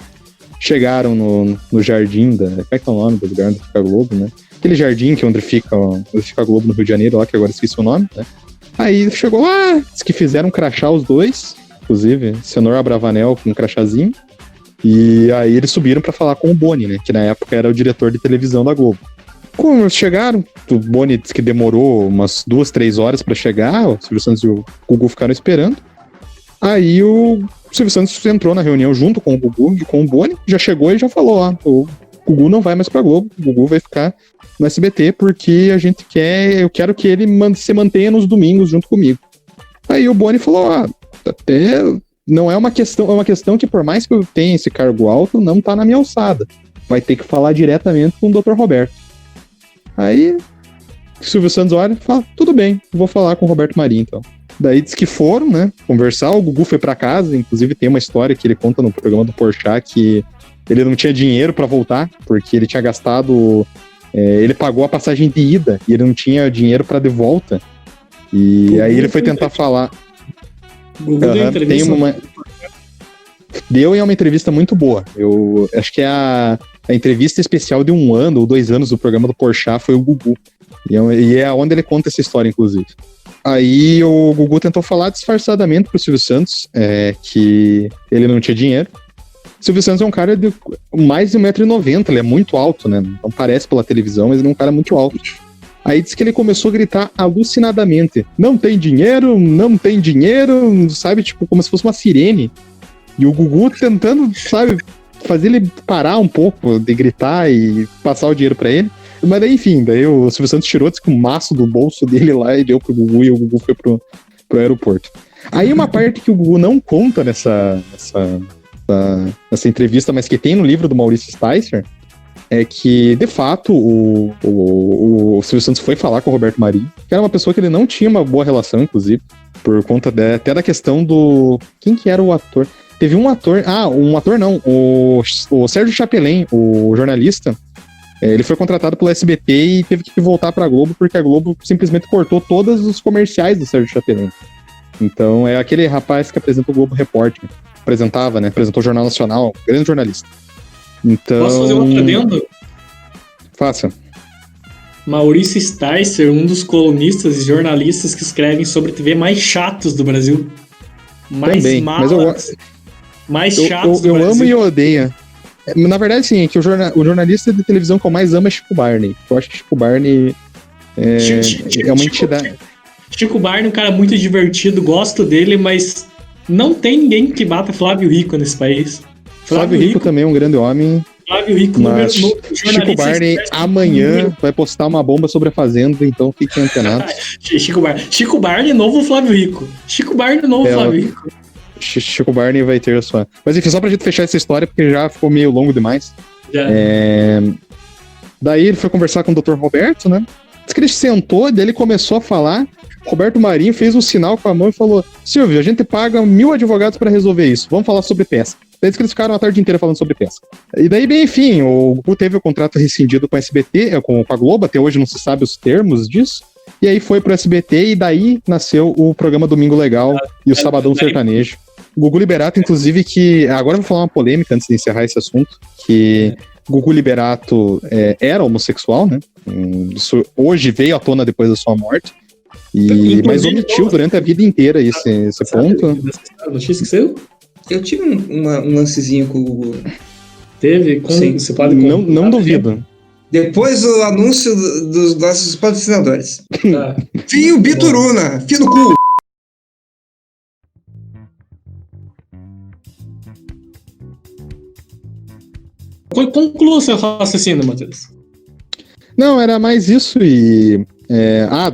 Chegaram no jardim da... Como é que é o nome do lugar onde fica a Globo, né? Aquele jardim que onde fica a Globo no Rio de Janeiro, lá, que agora esqueci o nome, né? Aí chegou lá, diz que fizeram crachá os dois, inclusive, Senhor Abravanel com um crachazinho. E aí eles subiram pra falar com o Boni, né? Que na época era o diretor de televisão da Globo. Quando eles chegaram, o Boni disse que demorou umas 2-3 horas pra chegar, o Silvio Santos e o Gugu ficaram esperando. Aí o Silvio Santos entrou na reunião junto com o Gugu e com o Boni, já chegou e já falou, o Gugu não vai mais pra Globo, o Gugu vai ficar no SBT porque eu quero que ele se mantenha nos domingos junto comigo. Aí o Boni falou, até... Não é uma questão que, por mais que eu tenha esse cargo alto, não tá na minha alçada. Vai ter que falar diretamente com o Dr. Roberto. Aí, o Silvio Santos olha e fala, tudo bem, vou falar com o Roberto Marinho, então. Daí diz que foram, né, conversar, o Gugu foi pra casa, inclusive tem uma história que ele conta no programa do Porchat, que ele não tinha dinheiro pra voltar, porque ele tinha gastado... ele pagou a passagem de ida, e ele não tinha dinheiro pra de volta. E aí ele foi tentar falar... Gugu deu entrevista. Deu, e é uma entrevista muito boa. Eu acho que a entrevista especial de 1 ano ou 2 anos do programa do Porchat foi o Gugu. E é onde ele conta essa história, inclusive. Aí o Gugu tentou falar disfarçadamente pro Silvio Santos que ele não tinha dinheiro. O Silvio Santos é um cara de mais de 1,90 m, ele é muito alto, né? Não parece pela televisão, mas ele é um cara muito alto. Aí disse que ele começou a gritar alucinadamente, não tem dinheiro, sabe? Tipo, como se fosse uma sirene. E o Gugu tentando, sabe, fazer ele parar um pouco de gritar e passar o dinheiro pra ele. Mas daí, enfim, daí o Silvio Santos tirou um maço do bolso dele lá e deu pro Gugu, e o Gugu foi pro aeroporto. Aí uma parte que o Gugu não conta nessa entrevista, mas que tem no livro do Maurício Sticer, é que, de fato, o Silvio Santos foi falar com o Roberto Marinho, que era uma pessoa que ele não tinha uma boa relação, inclusive, por conta até da questão do... Quem que era o ator? Teve um ator... o Sérgio Chapelin, o jornalista, ele foi contratado pelo SBT e teve que voltar pra Globo, porque a Globo simplesmente cortou todos os comerciais do Sérgio Chapelin. Então, é aquele rapaz que apresenta o Globo Repórter. Apresentou o Jornal Nacional, grande jornalista. Então... Posso fazer um adendo? Faça. Maurício Sticer, um dos colunistas e jornalistas que escrevem sobre TV mais chatos do Brasil. Mais também, malas, mais chatos do Brasil. Eu amo e eu odeio. Na verdade, sim, é que o jornalista de televisão que eu mais amo é Chico Barney. Eu acho que Chico Barney é uma entidade. Chico Barney é um cara muito divertido, gosto dele, mas não tem ninguém que bata Flávio Rico nesse país. Flávio Rico também é um grande homem. Flávio Rico, mas Chico Barney amanhã vai postar uma bomba sobre a Fazenda, então fiquem antenados. Chico Barney, novo Flávio Rico. Chico Barney, novo Flávio Rico. Chico Barney vai ter a sua... Mas enfim, só pra gente fechar essa história, porque já ficou meio longo demais. Daí ele foi conversar com o Dr. Roberto, né? Diz que ele sentou, daí ele começou a falar. Roberto Marinho fez um sinal com a mão e falou: Silvio, a gente paga 1.000 advogados para resolver isso. Vamos falar sobre pesca. Daí diz que eles ficaram a tarde inteira falando sobre pesca. E daí, bem, enfim, o Gugu teve o contrato rescindido com a SBT, com a Globo, até hoje não se sabe os termos disso. E aí foi pro SBT e daí nasceu o programa Domingo Legal e o Sabadão Sertanejo. O Gugu Liberato, inclusive, que... Agora eu vou falar uma polêmica antes de encerrar esse assunto, que Gugu Liberato era homossexual, né? Isso hoje veio à tona depois da sua morte. Mas omitiu durante a vida inteira esse ponto. A notícia que saiu? Eu tive um lancezinho com o Gugu. Teve? Sim. Você pode Não duvido. Depois do anúncio dos nossos patrocinadores. Tá. Fio Bituruna, fio no cu. Conclua o seu raciocínio, Matheus. Não, era mais isso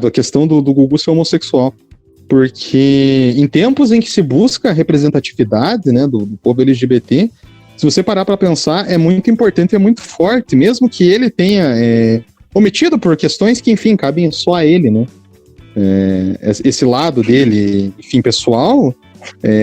da questão do Gugu ser homossexual. Porque em tempos em que se busca a representatividade, né, do povo LGBT, se você parar para pensar, é muito importante e é muito forte, mesmo que ele tenha omitido por questões que, enfim, cabem só a ele, né? Esse lado dele, enfim, pessoal,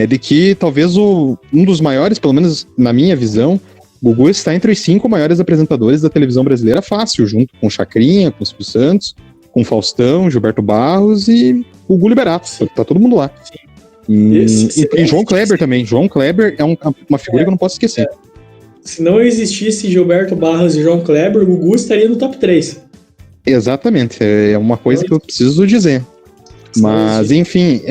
de que talvez um dos maiores, pelo menos na minha visão, Gugu está entre os 5 maiores apresentadores da televisão brasileira fácil, junto com Chacrinha, com Silvio Santos, com Faustão, Gilberto Barros e Gugu Liberato. Tá todo mundo lá. E João Kleber também. João Kleber é uma figura que eu não posso esquecer. Se não existisse Gilberto Barros e João Kleber, o Gugu estaria no top 3. Exatamente. É uma coisa que eu preciso dizer. Mas, enfim,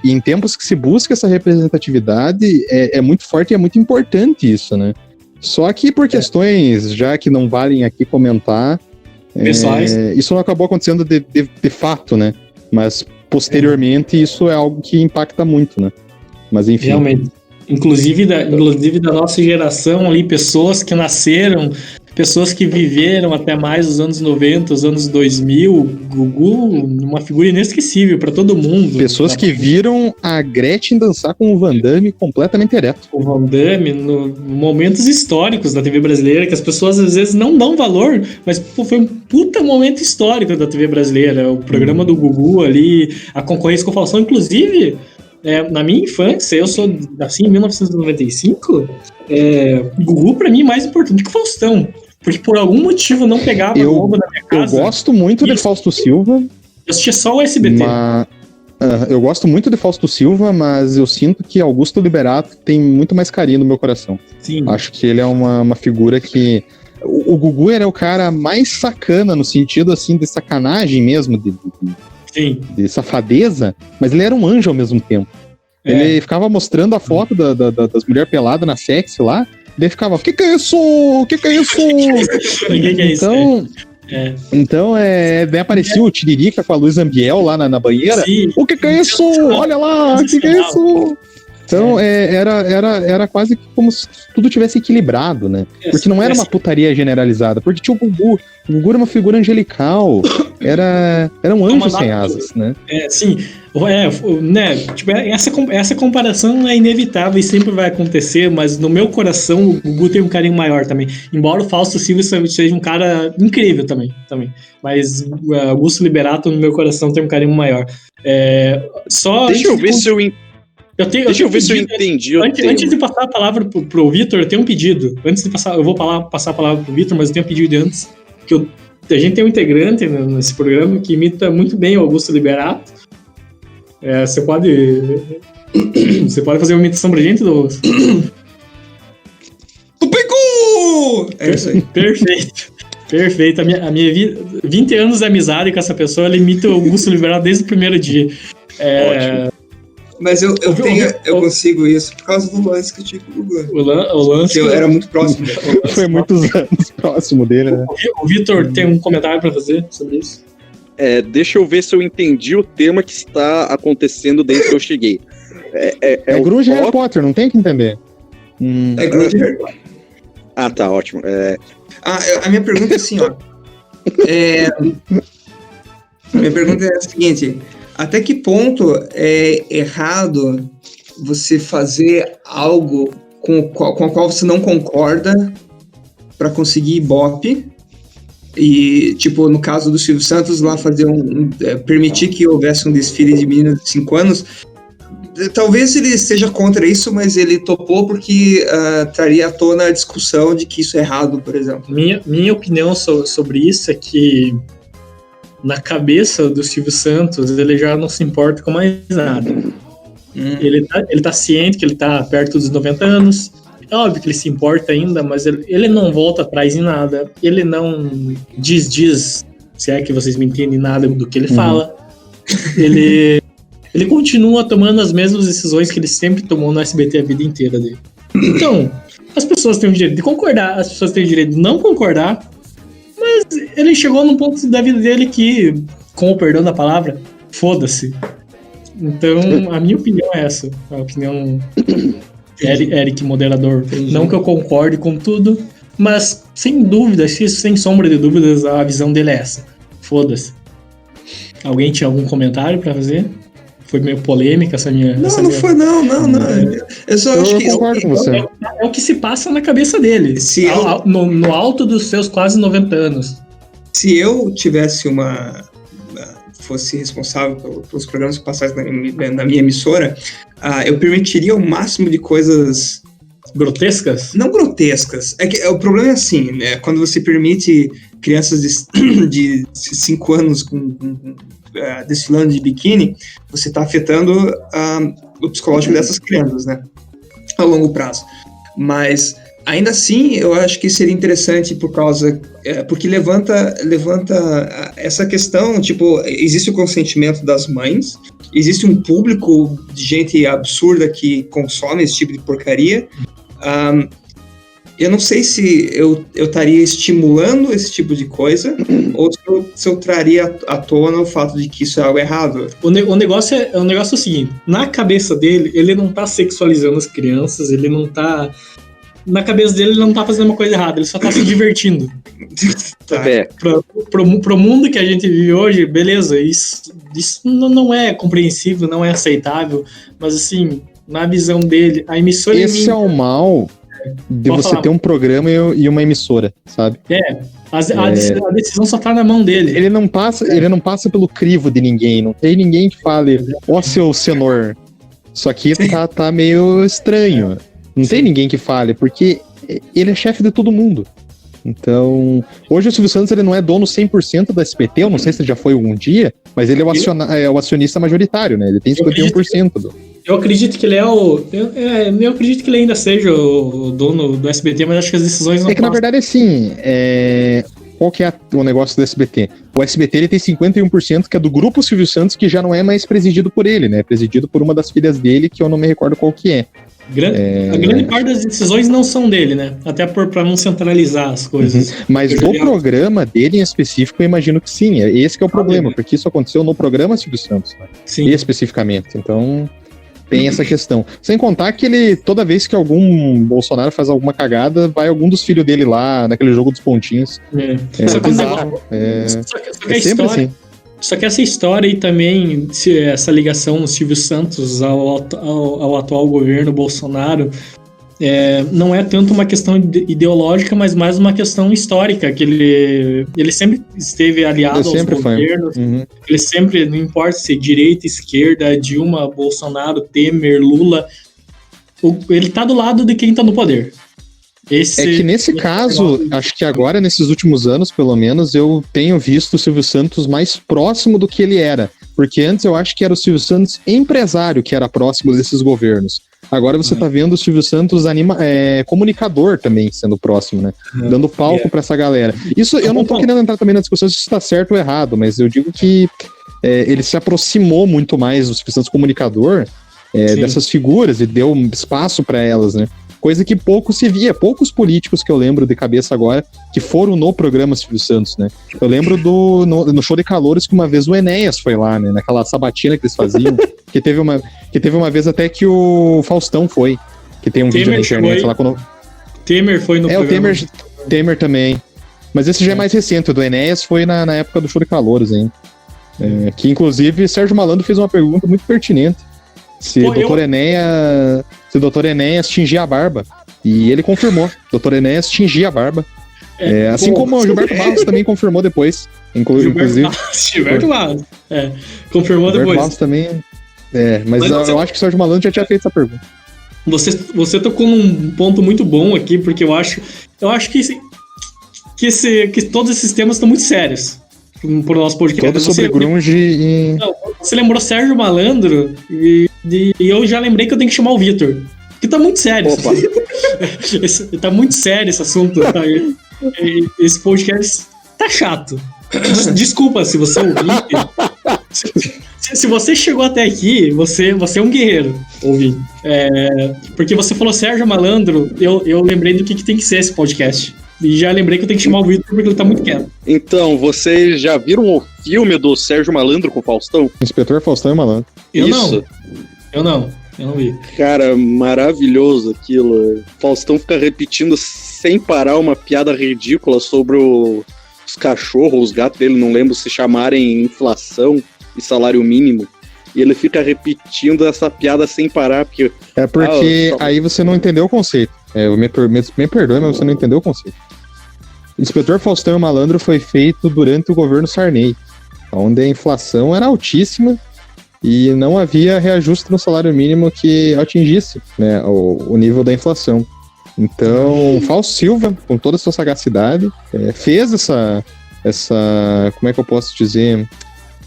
em tempos que se busca essa representatividade, é muito forte e é muito importante isso, né? Só que por questões, já que não valem aqui comentar, pessoais, isso não acabou acontecendo de fato, né? Mas posteriormente isso é algo que impacta muito, né? Mas enfim. Realmente. Inclusive da nossa geração ali, pessoas que nasceram, pessoas que viveram até mais os anos 90, os anos 2000, Gugu, uma figura inesquecível para todo mundo. Pessoas que viram a Gretchen dançar com o Van Damme completamente ereto. O Van Damme, momentos históricos da TV brasileira, que as pessoas às vezes não dão valor, mas foi um puta momento histórico da TV brasileira. O programa do Gugu ali, a concorrência com o Faustão, inclusive... na minha infância, eu sou assim em 1995, Gugu pra mim é mais importante que o Faustão, porque por algum motivo não pegava Globo na minha casa. Eu gosto muito de Fausto Silva. Eu assistia só o SBT. Eu gosto muito de Fausto Silva, mas eu sinto que Augusto Liberato tem muito mais carinho no meu coração. Sim. Acho que ele é uma figura que... O Gugu era o cara mais sacana, no sentido assim de sacanagem mesmo, de safadeza, mas ele era um anjo ao mesmo tempo. Ele ficava mostrando a foto das mulheres peladas na sexy lá, ele ficava, o que é isso? O que é isso? Então, daí aparecia o Tiririca com a Luiz Ambiel lá na banheira. Sim. O que é isso? Olha lá, o que é isso? Então, era quase como se tudo tivesse equilibrado, né? Porque não era uma putaria generalizada. Porque tinha o Gugu. O Gugu era uma figura angelical. Era um anjo sem asas, né? Sim. Né? Tipo, essa comparação é inevitável e sempre vai acontecer, mas no meu coração o Gugu tem um carinho maior também. Embora o Fausto Silva seja um cara incrível também. Mas o Augusto Liberato no meu coração tem um carinho maior. Deixa eu ver se eu entendi. Antes de passar a palavra pro Vitor, eu tenho um pedido. Eu vou passar a palavra pro Vitor, mas eu tenho um pedido antes. A gente tem um integrante nesse programa que imita muito bem o Augusto Liberato. Você pode fazer uma imitação pra gente, Douglas? Tupicu! É isso aí. Perfeito. A minha 20 anos de amizade com essa pessoa, ela imita o Augusto Liberato desde o primeiro dia. Ótimo. Mas eu consigo isso por causa do lance que eu tive com o Gugu. O lance eu era muito próximo. Foi muitos anos próximo dele, né? O Vitor tem um comentário pra fazer sobre isso? Deixa eu ver se eu entendi o tema que está acontecendo desde que eu cheguei. É grunge Harry Potter, não tem que entender. É grunge Harry Potter. Ah, tá, ótimo. A minha pergunta é assim, ó. Minha pergunta é a seguinte... Até que ponto é errado você fazer algo com o qual você não concorda para conseguir Ibope? E, tipo, no caso do Silvio Santos, lá fazer permitir que houvesse um desfile de meninas de 5 anos, talvez ele esteja contra isso, mas ele topou porque traria à tona a discussão de que isso é errado, por exemplo. Minha opinião sobre isso é que na cabeça do Silvio Santos, ele já não se importa com mais nada. Ele tá ciente que ele tá perto dos 90 anos. É óbvio que ele se importa ainda, mas ele não volta atrás em nada. Ele não diz, se é que vocês me entendem, nada do que ele fala. Ele continua tomando as mesmas decisões que ele sempre tomou no SBT a vida inteira dele. Então, as pessoas têm o direito de concordar, as pessoas têm o direito de não concordar, mas ele chegou num ponto da vida dele que, com o perdão da palavra, foda-se. Então, a minha opinião é essa. A opinião Eric, moderador. Entendi. Não que eu concorde com tudo, mas sem dúvida, sem sombra de dúvidas, a visão dele é essa. Foda-se. Alguém tinha algum comentário pra fazer? Foi meio polêmica essa minha... Não foi. Eu só acho que... concordo com você. É o que se passa na cabeça dele. No alto dos seus quase 90 anos. Se eu tivesse fosse responsável pelos programas que passassem na minha emissora, eu permitiria o máximo de coisas... Grotescas? Não grotescas. O problema é assim, né? Quando você permite crianças de 5 anos desfilando de biquíni, você está afetando o psicológico dessas crianças, né? A longo prazo. Mas, ainda assim, eu acho que seria interessante porque levanta essa questão, tipo, existe o consentimento das mães, existe um público de gente absurda que consome esse tipo de porcaria. Eu não sei se eu estaria estimulando esse tipo de coisa ou se eu traria à tona o fato de que isso é algo errado. O negócio é o seguinte, na cabeça dele, ele não tá sexualizando as crianças, ele não tá... Na cabeça dele, ele não tá fazendo uma coisa errada, ele só tá se divertindo. Tá. Pro mundo que a gente vive hoje, beleza, isso não é compreensível, não é aceitável, mas assim, na visão dele, a emissora... Esse é o mal de você ter um programa e uma emissora, sabe? A decisão só tá na mão dele. Ele não passa pelo crivo de ninguém, não tem ninguém que fale, ó, seu senhor, isso aqui tá meio estranho. Não tem ninguém que fale, porque ele é chefe de todo mundo. Então, hoje o Silvio Santos ele não é dono 100% da SBT, eu não sei se ele já foi algum dia, mas ele é o acionista majoritário, né? Ele tem 51%. Eu acredito que ele eu acredito que ele ainda seja o dono do SBT, mas acho que as decisões não... É que na verdade, assim, qual que é o negócio do SBT? O SBT ele tem 51%, que é do grupo Silvio Santos, que já não é mais presidido por ele, né? É presidido por uma das filhas dele, que eu não me recordo qual que é. A grande parte das decisões não são dele, né? Até pra não centralizar as coisas. Mas do programa dele em específico, eu imagino que sim. Esse que é o problema, porque isso aconteceu no programa Silvio Santos, né? Sim. Especificamente. Então, tem essa questão. Sem contar que ele, toda vez que algum Bolsonaro faz alguma cagada, vai algum dos filhos dele lá, naquele jogo dos pontinhos. Só que bizarro. a sempre história... assim. Só que essa história e também essa ligação do Silvio Santos ao atual governo Bolsonaro não é tanto uma questão ideológica, mas mais uma questão histórica, que ele sempre esteve aliado aos governos, ele sempre, não importa se direita, esquerda, Dilma, Bolsonaro, Temer, Lula, ele tá do lado de quem tá no poder. É que nesse caso, acho que agora, nesses últimos anos, pelo menos, eu tenho visto o Silvio Santos mais próximo do que ele era. Porque antes eu acho que era o Silvio Santos empresário que era próximo desses governos. Agora você tá vendo o Silvio Santos comunicador também sendo próximo, né? Dando palco pra essa galera. Isso, eu não tô querendo entrar também na discussão se isso tá certo ou errado, mas eu digo que ele se aproximou muito mais do Silvio Santos comunicador dessas figuras e deu espaço pra elas, né? Coisa que pouco se via, poucos políticos que eu lembro de cabeça agora que foram no programa Silvio Santos, né? Eu lembro no show de calouros que uma vez o Enéas foi lá, né? Naquela sabatina que eles faziam, que teve uma vez até que o Faustão foi, que tem um vídeo na internet lá quando... Temer foi no programa. O Temer também. Mas esse já é mais recente, o do Enéas foi na época do show de calouros, hein? Que inclusive Sérgio Malandro fez uma pergunta muito pertinente. Se o Dr. Enéas tingia a barba. E ele confirmou. Dr. Enéas tingia a barba. Assim como o Gilberto Barros também confirmou depois. Inclusive. Gilberto Barros. Confirmou Gilberto depois. Barros também. Mas eu acho que o Sérgio Malandro já tinha feito essa pergunta. Você tocou num ponto muito bom aqui, porque eu acho que todos esses temas estão muito sérios pro nosso podcast. Todo sobre grunge e... Não, você lembrou Sérgio Malandro e eu já lembrei que eu tenho que chamar o Vitor. Porque tá muito sério. Tá muito sério esse assunto. Tá? Esse podcast tá chato. Desculpa se você ouviu. Se você chegou até aqui, você é um guerreiro, ouvi. Porque você falou Sérgio Malandro, eu lembrei do que tem que ser esse podcast. E já lembrei que eu tenho que chamar o Vitor porque ele tá muito quieto. Então, vocês já viram o filme do Sérgio Malandro com o Faustão? Inspetor Faustão e Malandro. Eu não vi. Cara, maravilhoso aquilo. Faustão fica repetindo sem parar uma piada ridícula sobre os cachorros, os gatos dele, não lembro se chamarem inflação e salário mínimo. E ele fica repetindo essa piada sem parar. Porque aí você não entendeu o conceito. Me perdoe, mas você não entendeu o conceito. Inspetor Faustão e Malandro foi feito durante o governo Sarney, onde a inflação era altíssima e não havia reajuste no salário mínimo que atingisse, né, o nível da inflação. Então, Fausto Silva, com toda a sua sagacidade, fez essa, como é que eu posso dizer,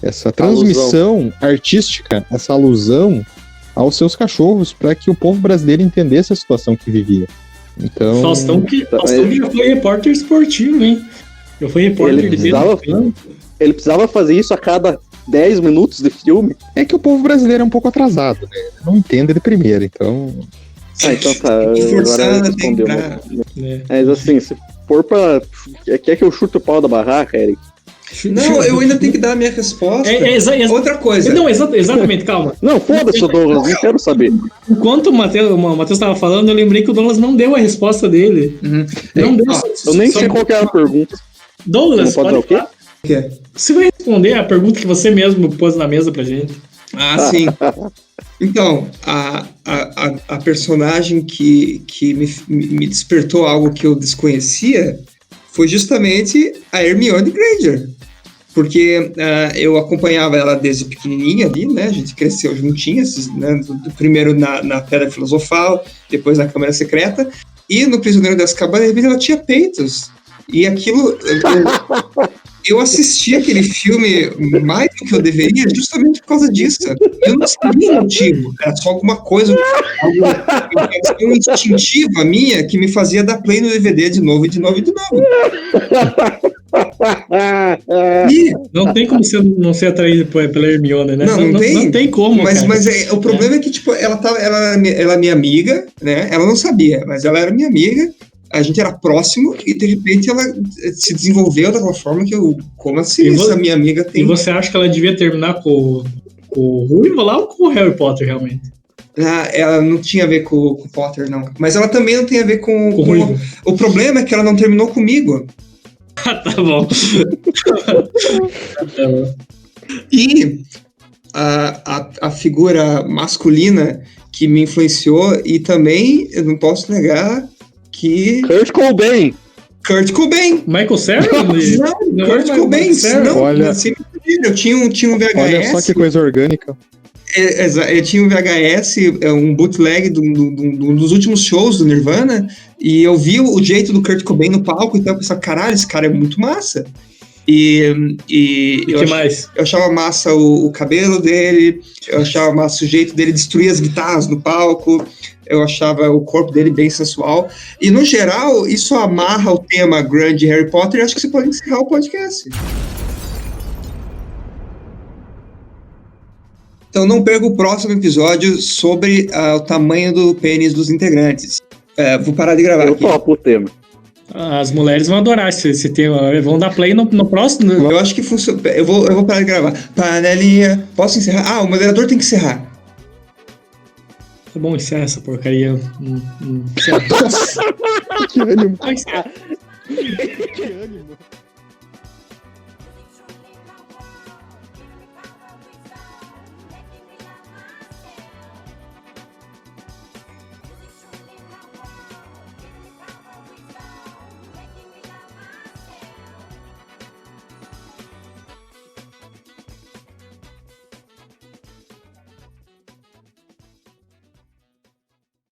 essa transmissão artística, essa alusão aos seus cachorros, para que o povo brasileiro entendesse a situação que vivia. Então, Faustão que já foi repórter esportivo, hein? Já foi repórter ele precisava fazer isso a cada 10 minutos de filme. É que o povo brasileiro é um pouco atrasado, né? Não entende de primeira, então... Então tá, agora respondeu. Mas assim, se for pra... Quer que eu chute o pau da barraca, Eric? Não, eu ainda tenho que dar a minha resposta. Outra coisa. Não, exatamente, calma. Não, foda-se o Douglas, não quero saber. Enquanto o Matheus estava falando, eu lembrei que o Douglas não deu a resposta dele. Não deu. Eu nem sei qual que era a pergunta. Douglas, pode falar? O quê? Você vai responder a pergunta que você mesmo pôs na mesa pra gente. Sim. Então, a personagem que me despertou algo que eu desconhecia foi justamente a Hermione Granger. Porque eu acompanhava ela desde pequenininha ali, né? A gente cresceu juntinhas, né? Primeiro na Pedra Filosofal, depois na Câmara Secreta. E no Prisioneiro das Cabanas, de repente, ela tinha peitos. E aquilo... Eu assisti aquele filme mais do que eu deveria justamente por causa disso. Eu não sabia o motivo. Era só alguma coisa, uma questão instintiva minha que me fazia dar play no DVD de novo e de novo e de novo. E não tem como você não ser atraído pela Hermione, né? Não tem como. Mas o problema é que tipo, ela é minha amiga, né? Ela não sabia, mas ela era minha amiga. A gente era próximo e de repente ela se desenvolveu daquela forma que eu... Como assim essa minha amiga tem... E você acha que ela devia terminar com o Ruivo lá ou com o Harry Potter, realmente? Ela não tinha a ver com o Potter, não. Mas ela também não tem a ver com o Ruivo. O problema é que ela não terminou comigo. Tá bom. E a figura masculina que me influenciou, e também, eu não posso negar... Kurt Cobain. Michael Cera? Não, Kurt Cobain. Não, olha, eu tinha um VHS. Olha só que coisa orgânica. Eu tinha um VHS, um bootleg dos últimos shows do Nirvana, e eu vi o jeito do Kurt Cobain no palco, então eu pensava, caralho, esse cara é muito massa. E que mais? Eu achava massa o cabelo dele, eu achava massa o jeito dele destruir as guitarras no palco, eu achava o corpo dele bem sensual. E, no geral, isso amarra o tema grunge Harry Potter, e acho que você pode encerrar o podcast. Então não perca o próximo episódio sobre o tamanho do pênis dos integrantes. Vou parar de gravar aqui. Eu topo o tema. As mulheres vão adorar esse tema. Vão dar play no próximo. Eu acho que funciona. Eu vou parar de gravar. Panelinha. Posso encerrar? O moderador tem que encerrar. Tá bom, encerra essa porcaria. Que ânimo. Vai encerrar. Que ânimo.